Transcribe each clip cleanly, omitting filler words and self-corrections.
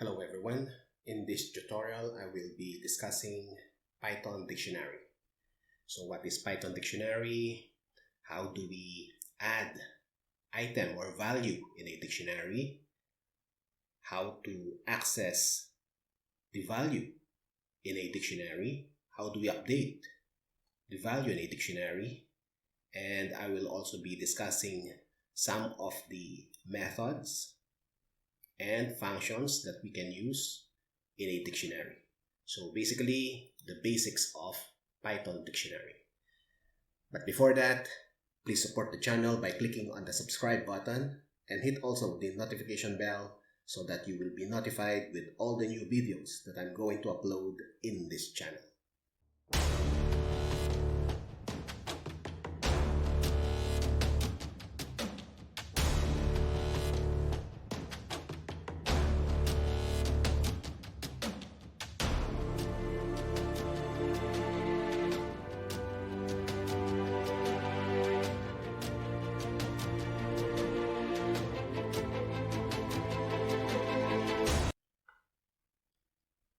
Hello everyone. In this tutorial, I will be discussing Python dictionary. So what is Python dictionary? How do we add item or value in a dictionary? How to access the value in a dictionary? How do we update the value in a dictionary? And I will also be discussing some of the methods and functions that we can use in a dictionary. So basically, the basics of Python dictionary. But before that, please support the channel by clicking on the subscribe button and hit also the notification bell so that you will be notified with all the new videos that I'm going to upload in this channel.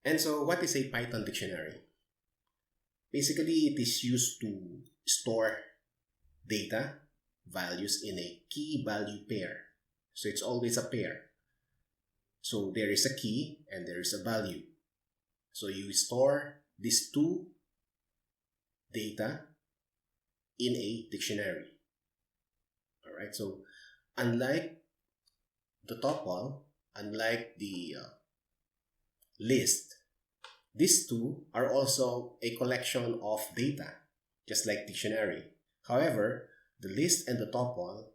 And so what is a Python dictionary? Basically, it is used to store data, values in a key-value pair. So it's always a pair. So there is a key and there is a value. So you store these two data in a dictionary. Alright, so unlike the tuple, unlike the list, these two are also a collection of data, just like dictionary. However, the list and the tuple,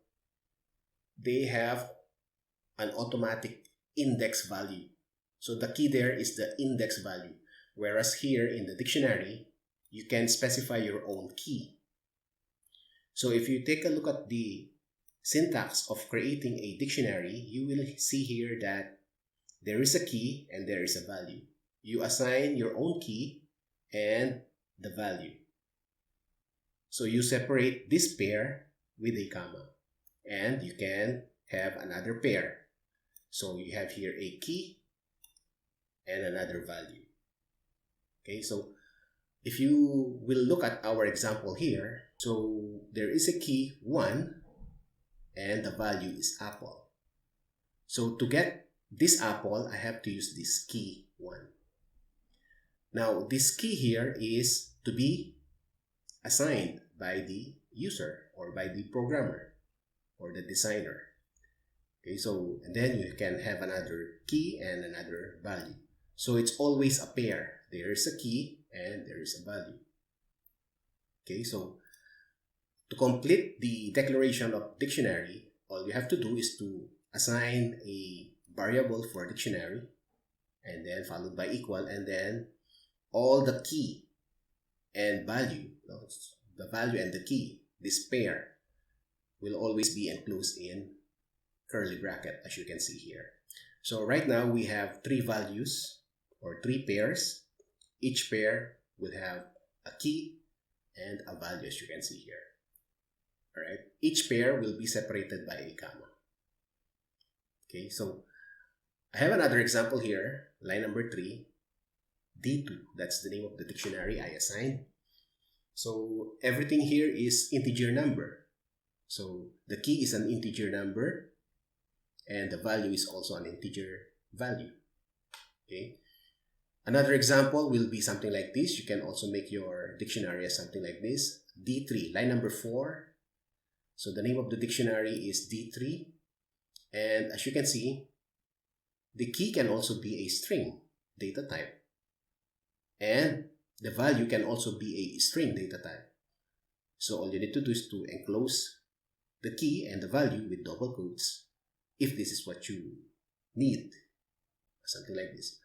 they have an automatic index value. So the key there is the index value. Whereas here in the dictionary, you can specify your own key. So if you take a look at the syntax of creating a dictionary, you will see here that there is a key and there is a value. You assign your own key and the value. So you separate this pair with a comma, and you can have another pair. So you have here a key and another value. Okay, so if you will look at our example here, so there is a key 1 and the value is apple. So to get this apple, I have to use this key 1. Now, this key here is to be assigned by the user or by the programmer or the designer. Okay, so and then you can have another key and another value. So it's always a pair. There is a key and there is a value. Okay, so to complete the declaration of dictionary, all you have to do is to assign a variable for dictionary and then followed by equal, and then all the key and value, the value and the key, this pair will always be enclosed in curly bracket, as you can see here. So right now we have 3 values or 3 pairs. Each pair will have a key and a value, as you can see here. Alright, each pair will be separated by a comma. Okay, so I have another example here, line number 3, D2, that's the name of the dictionary I assigned. So everything here is integer number. So the key is an integer number and the value is also an integer value. Okay. Another example will be something like this. You can also make your dictionary as something like this. D3, line number 4. So the name of the dictionary is D3. And as you can see, the key can also be a string data type. And the value can also be a string data type. So all you need to do is to enclose the key and the value with double quotes if this is what you need. Something like this.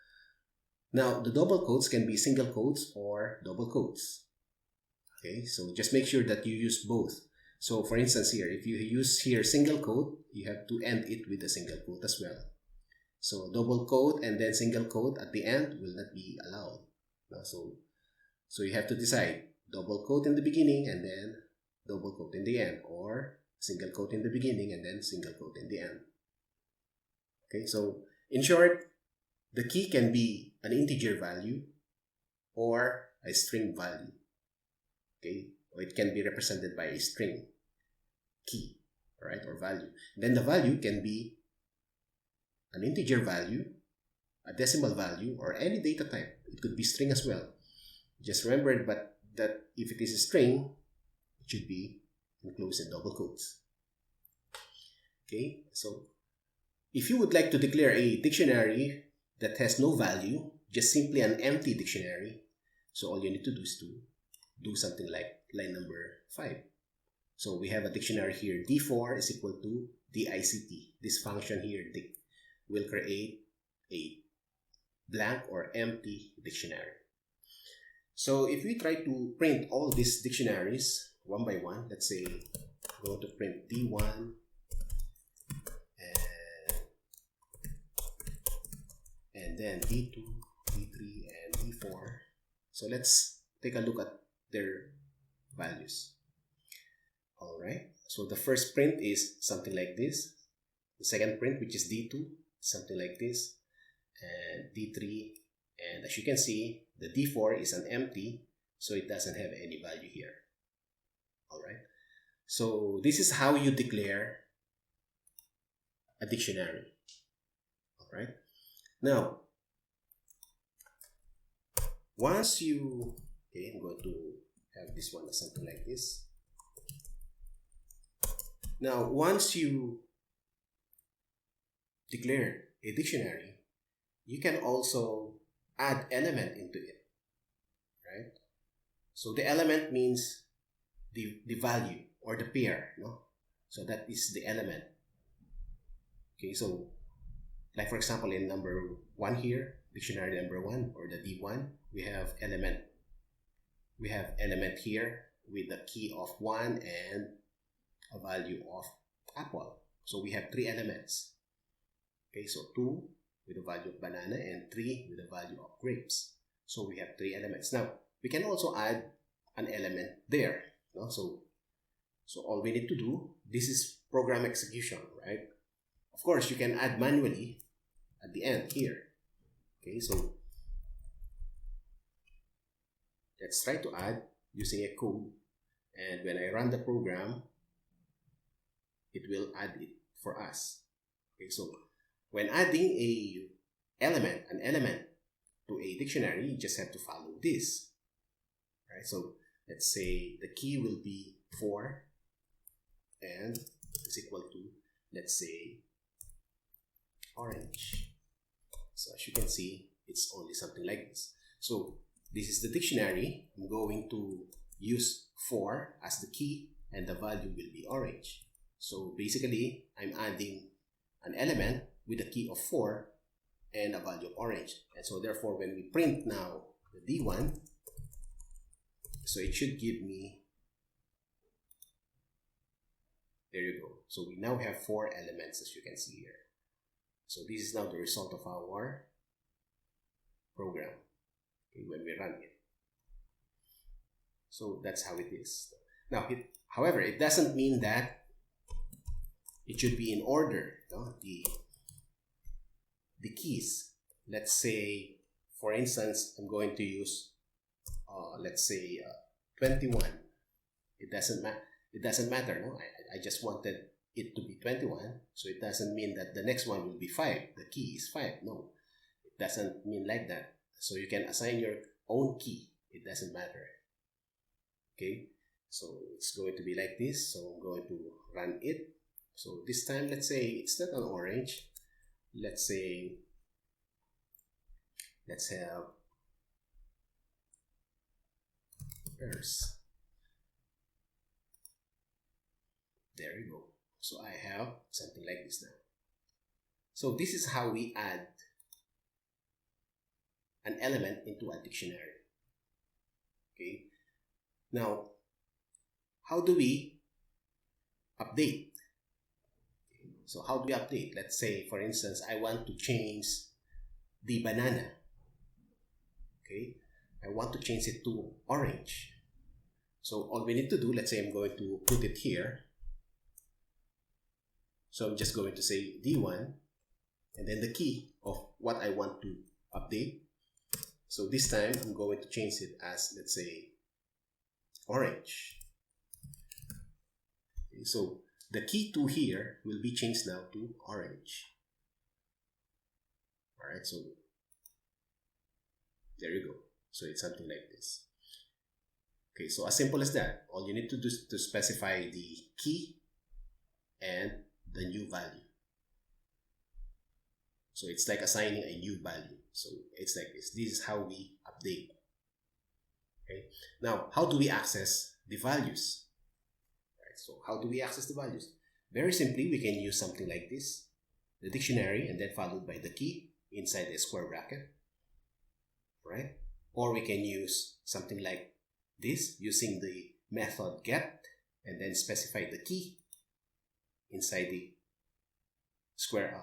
Now, the double quotes can be single quotes or double quotes. Okay, so just make sure that you use both. So for instance here, if you use here single quote, you have to end it with a single quote as well. So double quote and then single quote at the end will not be allowed. So you have to decide double quote in the beginning and then double quote in the end, or single quote in the beginning and then single quote in the end. Okay, so in short, the key can be an integer value or a string value. Okay, or it can be represented by a string key, right, or value. Then the value can be an integer value, a decimal value, or any data type. It could be string as well. Just remember that if it is a string, it should be enclosed in double quotes. Okay, so if you would like to declare a dictionary that has no value, just simply an empty dictionary, so all you need to do is to do something like line number 5. So we have a dictionary here, D4 is equal to DICT. This function here will create a blank or empty dictionary. So if we try to print all these dictionaries one by one, let's say we're going to print D1 and then D2, D3, and D4. So let's take a look at their values. Alright, so the first print is something like this. The second print, which is D2, something like this. And D3, and as you can see, the D4 is an empty, so it doesn't have any value here. Alright, so this is how you declare a dictionary. Alright, now once you, okay, I'm going to have this one as something like this. Now once you declare a dictionary, you can also add element into it, right? So the element means the value or the pair, no? So that is the element. Okay, so like for example in number 1 here, dictionary number 1 or the D1, we have element. We have element here with the key of 1 and a value of apple. So we have 3 elements. Okay, so 2 with the value of banana and 3 with the value of grapes. So we have 3 elements. Now we can also add an element there. No? So all we need to do, this is program execution, right? Of course, you can add manually at the end here. Okay, so let's try to add using a code, and when I run the program, it will add it for us. Okay, so when adding an element to a dictionary, you just have to follow this. Right? So let's say the key will be 4 and is equal to, let's say, orange. So as you can see, it's only something like this. So this is the dictionary. I'm going to use 4 as the key and the value will be orange. So basically, I'm adding an element with a key of 4 and a value of orange. And so therefore, when we print now the D1, so it should give me, there you go. So we now have 4 elements, as you can see here. So this is now the result of our program, okay, when we run it. So that's how it is. Now, however, it doesn't mean that it should be in order, no? The keys. Let's say, for instance, I'm going to use, let's say, 21. It doesn't matter, no? I just wanted it to be 21, so it doesn't mean that the next one will be 5. The key is 5. No, it doesn't mean like that. So you can assign your own key. It doesn't matter. Okay, so it's going to be like this. So I'm going to run it. So this time, let's say it's not an orange. Let's say, let's have pears. There you go. So I have something like this now. So this is how we add an element into a dictionary. Okay. Now, how do we update? So how do we update? Let's say, for instance, I want to change the banana. Okay, I want to change it to orange. So all we need to do, let's say I'm going to put it here. So I'm just going to say D1 and then the key of what I want to update. So this time I'm going to change it as, let's say, orange. Okay, so the key 2 here will be changed now to orange. Alright, so there you go. So it's something like this. Okay, so as simple as that. All you need to do is to specify the key and the new value. So it's like assigning a new value. So it's like this. This is how we update. Okay. Now, how do we access the values? Right, so how do we access the values? Very simply, we can use something like this. The dictionary and then followed by the key inside the square bracket. Right? Or we can use something like this using the method get and then specify the key inside the square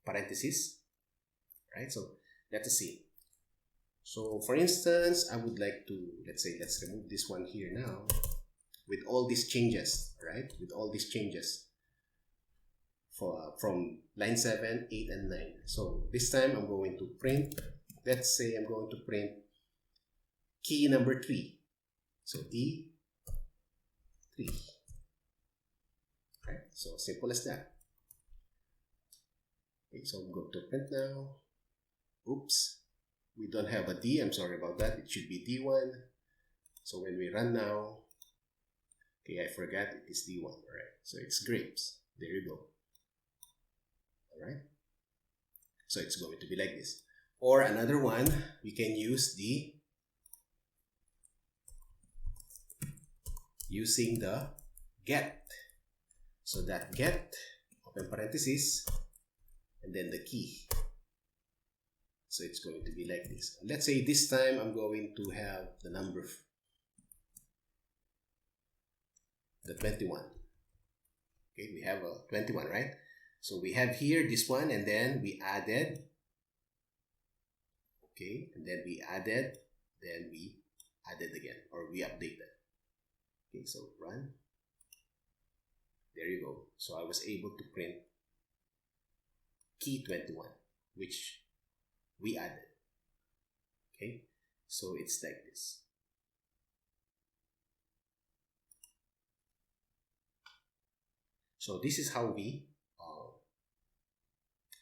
parentheses. Right? So let us see. So for instance, I would like to, let's remove this one here now with all these changes, right? With all these changes from line 7, 8, and 9. So this time I'm going to print, let's say I'm going to print key number 3. So D3. Right? So simple as that. Okay, so I'm going to print now. Oops. We don't have a D. I'm sorry about that. It should be D1. So when we run now, okay, I forgot it is D1. All right. So it's grapes. There you go. All right. So it's going to be like this. Or another one, we can use the using the get. So that get, open parenthesis, and then the key. So it's going to be like this. Let's say this time I'm going to have the number, the 21. Okay, we have a 21, right? So we have here this one, and then we added, okay, and then we added again, or we updated. Okay, so run. There you go. So I was able to print key 21, which we added. Okay, so it's like this. So this is how we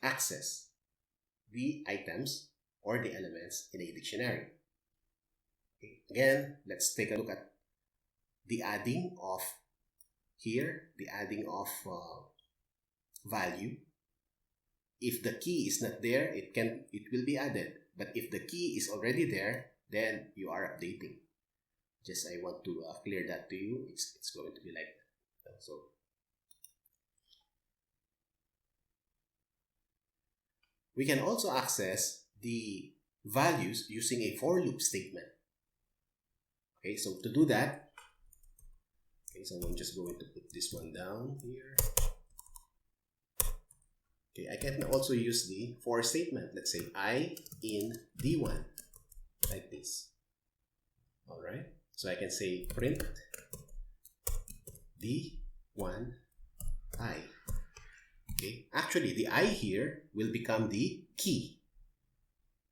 access the items or the elements in a dictionary. Okay. Again, let's take a look at the adding of here, the adding of value. If the key is not there, it will be added. But if the key is already there, then you are updating. Just I want to clear that to you. It's going to be like that. So we can also access the values using a for loop statement. Okay, so to do that, okay, so I'm just going to put this one down here. Okay, I can also use the for statement. Let's say I in D1, like this. All right, so I can say print D1 I. Okay, actually the I here will become the key.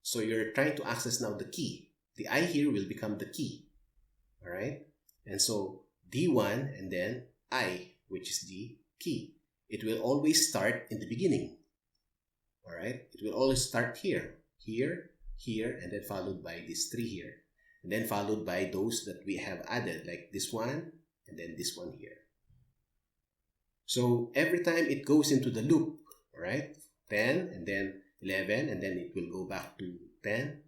So you're trying to access now the key. The I here will become the key. All right, and so D1 and then I, which is the key. It will always start in the beginning. All right, it will always start here, here, here, and then followed by this 3 here, and then followed by those that we have added, like this one and then this one here. So every time it goes into the loop, all right, 10 and then 11, and then it will go back to 10.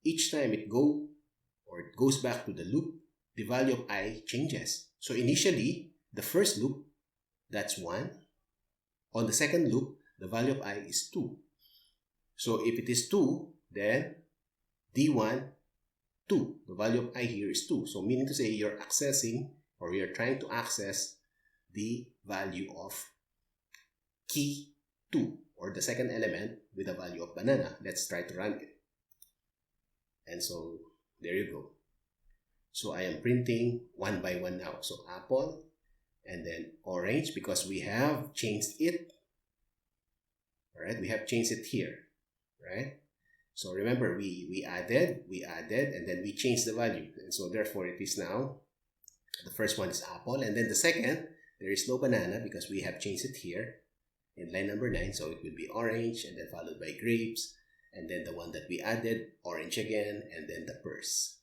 Each time it goes back to the loop, the value of I changes. So initially, the first loop, that's 1. On the second loop, the value of I is 2. So if it is 2, then D1, 2. The value of I here is 2. So meaning to say you're accessing, or you're trying to access the value of key 2, or the second element with the value of banana. Let's try to run it. And so there you go. So I am printing one by one now. So apple, and then orange, because we have changed it. All right, we have changed it here, right? So remember, we added, and then we changed the value. And so therefore it is now, the first one is apple, and then the second, there is no banana because we have changed it here in line number 9. So it will be orange, and then followed by grapes, and then the one that we added, orange again, and then the purse.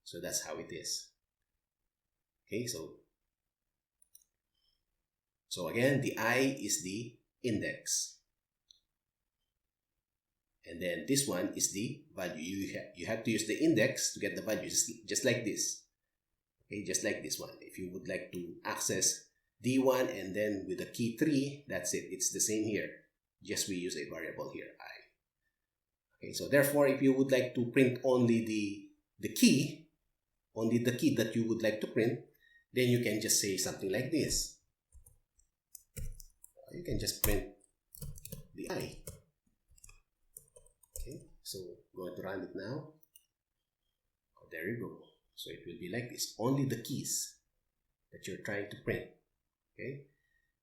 So that's how it is. Okay, so again, the I is the index. And then this one is the value. You have to use the index to get the value, just like this. Okay, just like this one. If you would like to access D1 and then with the key 3, that's it. It's the same here. Just we use a variable here, I. Okay, so therefore, if you would like to print only the key that you would like to print, then you can just say something like this. You can just print the I. Okay, so going to run it now. Oh, there you go. So it will be like this. Only the keys that you're trying to print. Okay.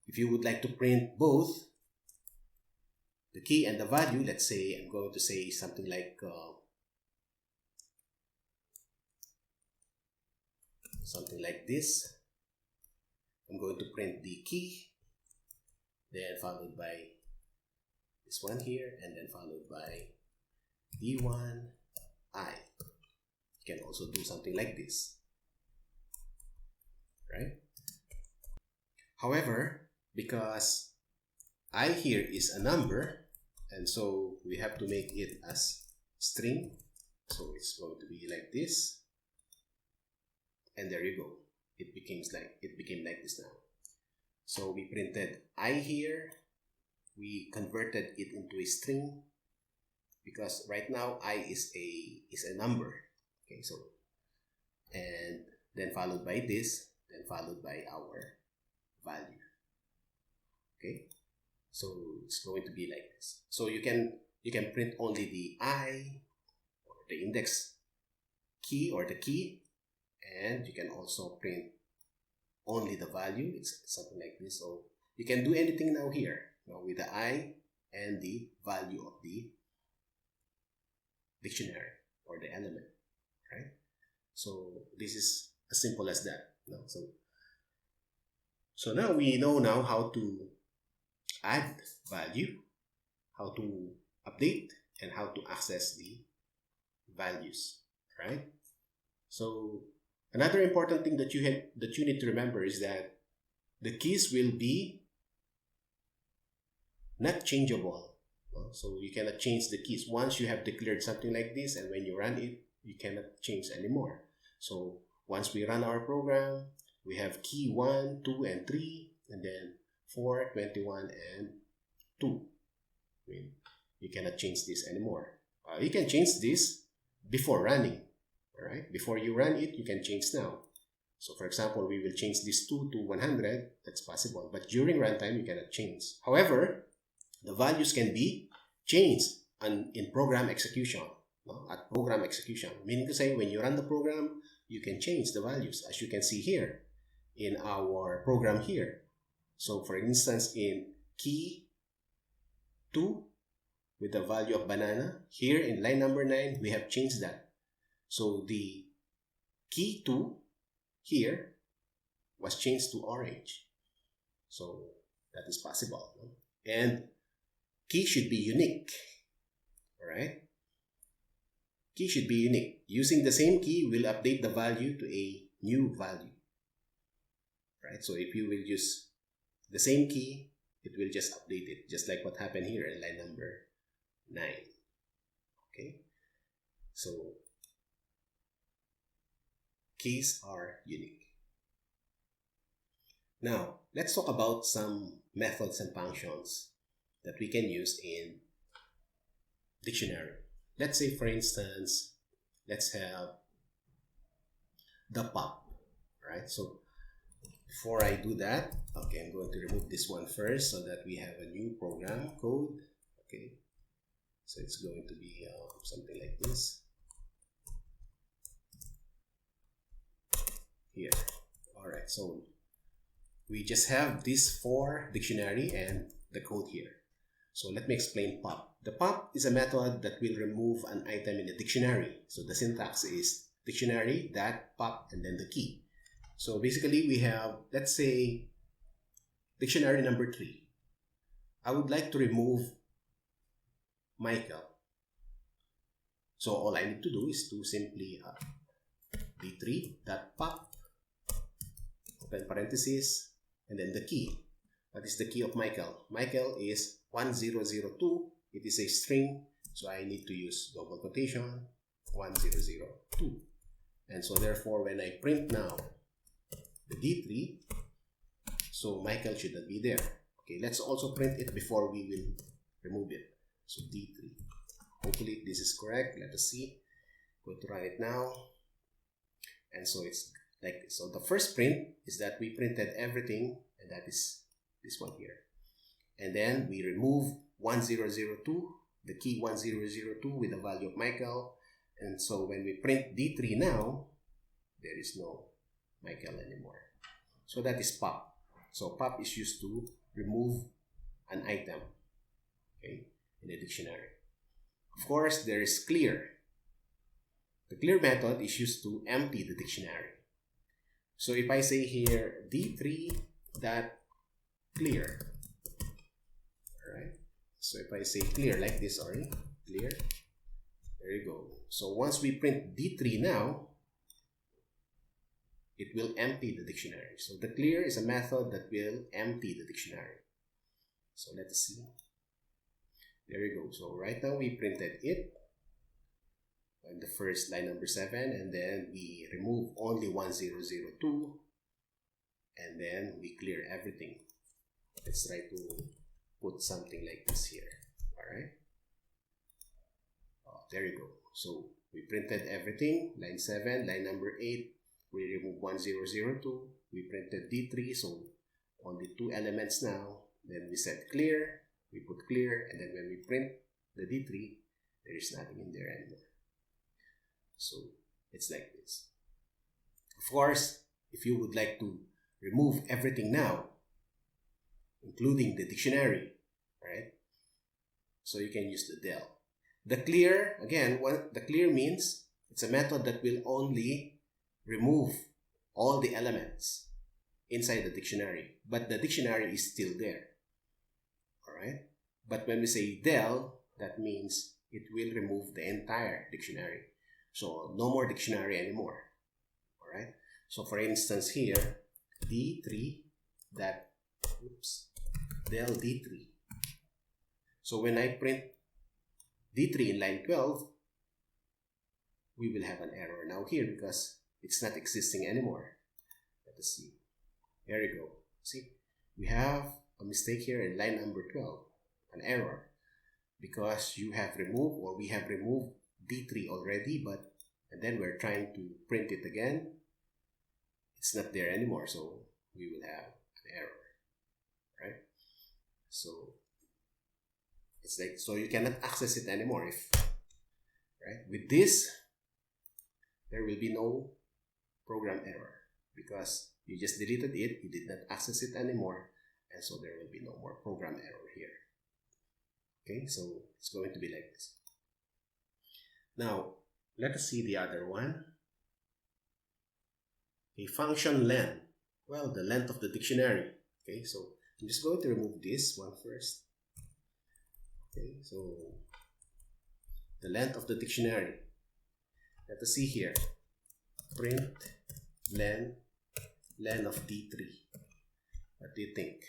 If you would like to print both the key and the value, let's say I'm going to say something like this. I'm going to print the key, then followed by this one here, and then followed by D1 I. You can also do something like this, right? However, because I here is a number, and so we have to make it as string. So it's going to be like this, and there you go. It became like this now. So we printed I here. We converted it into a string because right now I is a number. Okay, so and then followed by this, then followed by our value. Okay, so it's going to be like this. So you can print only the I, or the index key, or the key, and you can also print only the value. It's something like this. So you can do anything now here, with the I and the value of the dictionary or the element, right? So this is as simple as that. So now we know how to add value, how to update, and how to access the values, right? So another important thing that you need to remember is that the keys will be not changeable. So you cannot change the keys once you have declared something like this, and when you run it, you cannot change anymore. So once we run our program, we have key 1, 2, and 3, and then 4, 21, and 2. You cannot change this anymore. You can change this before running. All right, before you run it, you can change now. So for example, we will change this 2 to 100. That's possible, but during runtime, you cannot change. However, the values can be changed in program execution. At program execution, meaning to say when you run the program, you can change the values, as you can see here in our program here. So for instance, in key 2 with the value of banana, here in line number 9, we have changed that. So the key 2 here was changed to orange. So that is possible. And key should be unique. All right? Key should be unique. Using the same key will update the value to a new value. Right? So if you will use the same key, it will just update it, just like what happened here in line number 9. Okay? So keys are unique. Now, let's talk about some methods and functions that we can use in dictionary. Let's say, for instance, let's have the pop, right? So before I do that, okay, I'm going to remove this one first so that we have a new program code. Okay, so it's going to be something like this here. All right, so we just have this for dictionary and the code here. So let me explain pop. The pop is a method that will remove an item in the dictionary. So the syntax is dictionary, that, pop, and then the key. So basically we have, let's say, dictionary number 3. I would like to remove Michael. So all I need to do is to simply d3.pop, open parenthesis, and then the key. What is the key of Michael? Michael is 1002. It is a string, so I need to use double quotation, 1002. And so therefore, when I print now the D3, so Michael should not be there. Okay, let's also print it before we will remove it. So D3. Hopefully this is correct. Let us see. Go to run it now. And so it's like this. So the first print is that we printed everything, and that is this one here. And then we remove 1002, the key 1002 with the value of Michael. And so when we print D3 now, there is no Michael anymore. So that is pop. So pop is used to remove an item, okay, in a dictionary. Of course, there is clear. The clear method is used to empty the dictionary. So if I say here d3.clear, alright, so if I say clear like this, clear, there you go. So once we print D3 now, it will empty the dictionary. So the clear is a method that will empty the dictionary. So let us see. There you go. So right now we printed it on the first line number 7, and then we remove only 1002, and then we clear everything. Let's try to put something like this here. Alright. There you go. So we printed everything. Line 7, line number 8, we remove 1002. We printed D3, so only 2 elements now. Then we said clear, we put clear, and then when we print the D3, there is nothing in there anymore. So it's like this. Of course, if you would like to remove everything now, including the dictionary, right? So you can use the del. The clear, again, what the clear means, it's a method that will only remove all the elements inside the dictionary, but the dictionary is still there. Alright? But when we say del, that means it will remove the entire dictionary. So no more dictionary anymore. Alright? So for instance here, D3 that, del D3. So when I print D3 in line 12, we will have an error now here because it's not existing anymore. Let us see. There you go. See, we have a mistake here in line number 12, an error, because you have removed, or we have removed D3 already, and then we're trying to print it again. It's not there anymore, so we will have an error, right? So it's like, so you cannot access it anymore right? With this, there will be no program error because you just deleted it, you did not access it anymore, and so there will be no more program error here. Okay, so it's going to be like this. Now, let us see the other one. A function len. Well, the length of the dictionary. Okay, so I'm just going to remove this one first. Okay, so the length of the dictionary. Let us see here. Print len of D3. What do you think?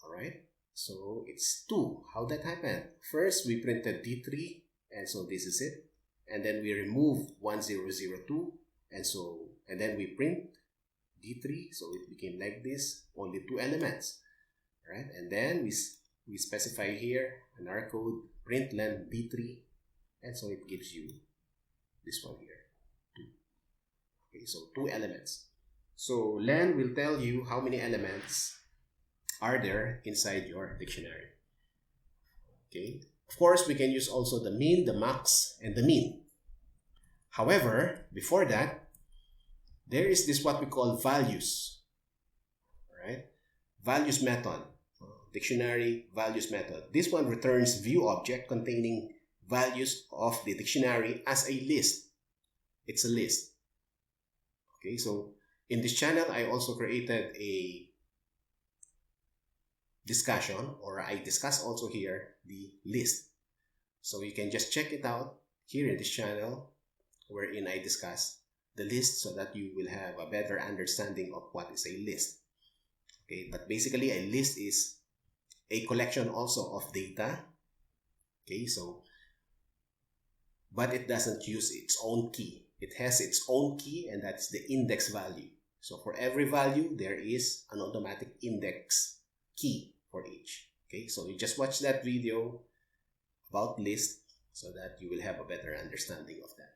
Alright, so it's 2. How that happened? First, we printed D3, and so this is it. And then we remove 1002, and then we print D3, so it became like this, only 2 elements. Right? And then we specify here in our code, print len D3, and so it gives you this one here, 2. Okay, so 2 elements. So len will tell you how many elements are there inside your dictionary. Okay. Of course, we can use also the min, the max, and the min. However, before that, there is this what we call values. Alright? Values method. dictionary values method. This one returns view object containing values of the dictionary as a list. It's a list. Okay, so in this channel, I also created a discussion, or I discuss also here the list. So you can just check it out here in this channel, wherein I discuss the list so that you will have a better understanding of what is a list. Okay, but basically a list is a collection also of data. Okay, so but it doesn't use its own key. It has its own key, and that's the index value. So for every value, there is an automatic index key for each. Okay, so you just watch that video about list so that you will have a better understanding of that.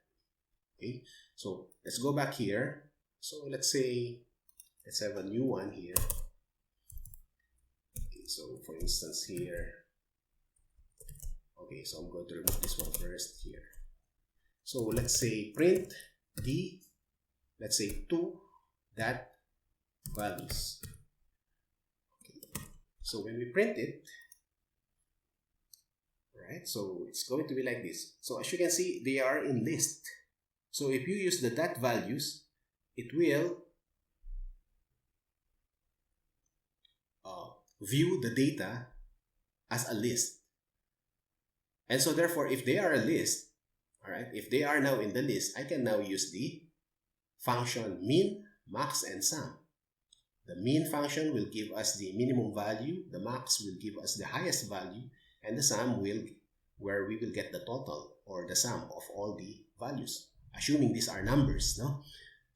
Okay, so let's go back here. So let's say, let's have a new one here. Okay, so for instance here, okay, so I'm going to remove this one first here. So let's say print the, let's say 2 that values. Okay. So when we print it, right, so it's going to be like this. So as you can see, they are in list. So if you use the dot values, it will view the data as a list. And so therefore, if they are a list, all right, if they are now in the list, I can now use the function min, max, and sum. The min function will give us the minimum value, the max will give us the highest value, and the sum will, where we will get the total or the sum of all the values, assuming these are numbers, no?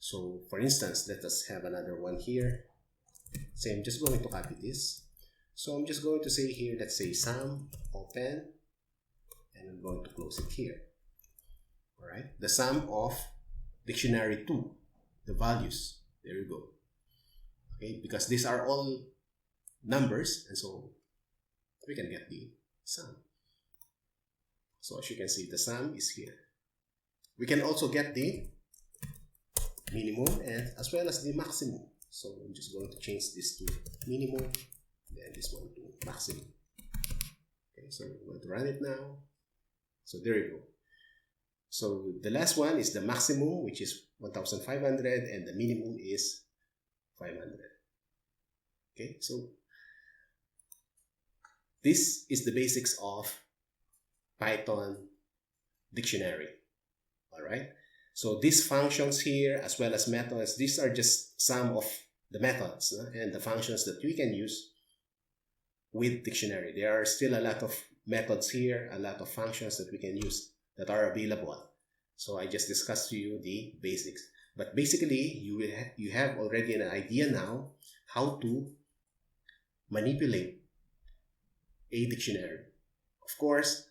So for instance, let us have another one here. Say I'm just going to copy this. So I'm just going to say here, let's say sum, open, and I'm going to close it here. All right, the sum of dictionary 2, the values, there you go. Okay, because these are all numbers, and so we can get the sum. So as you can see, the sum is here. We can also get the minimum and as well as the maximum. So I'm just going to change this to minimum, and this one to maximum. Okay, so I'm going to run it now. So there you go. So the last one is the maximum, which is 1,500, and the minimum is 500. Okay, so this is the basics of Python dictionary. All right. So these functions here, as well as methods, these are just some of the methods and the functions that we can use with dictionary. There are still a lot of methods here, a lot of functions that we can use that are available. So I just discussed to you the basics. But basically, you have already an idea now how to manipulate a dictionary. Of course,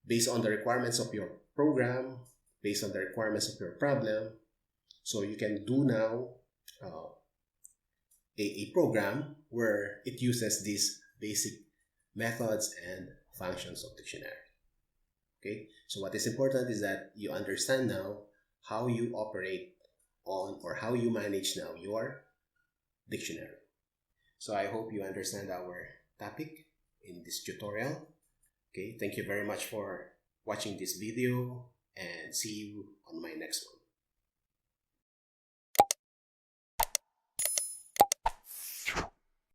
based on the requirements of your program, based on the requirements of your problem. So you can do now a program where it uses these basic methods and functions of dictionary. Okay, so what is important is that you understand now how you operate on, or how you manage now your dictionary. So I hope you understand our topic in this tutorial. Okay, thank you very much for watching this video, and see you on my next one.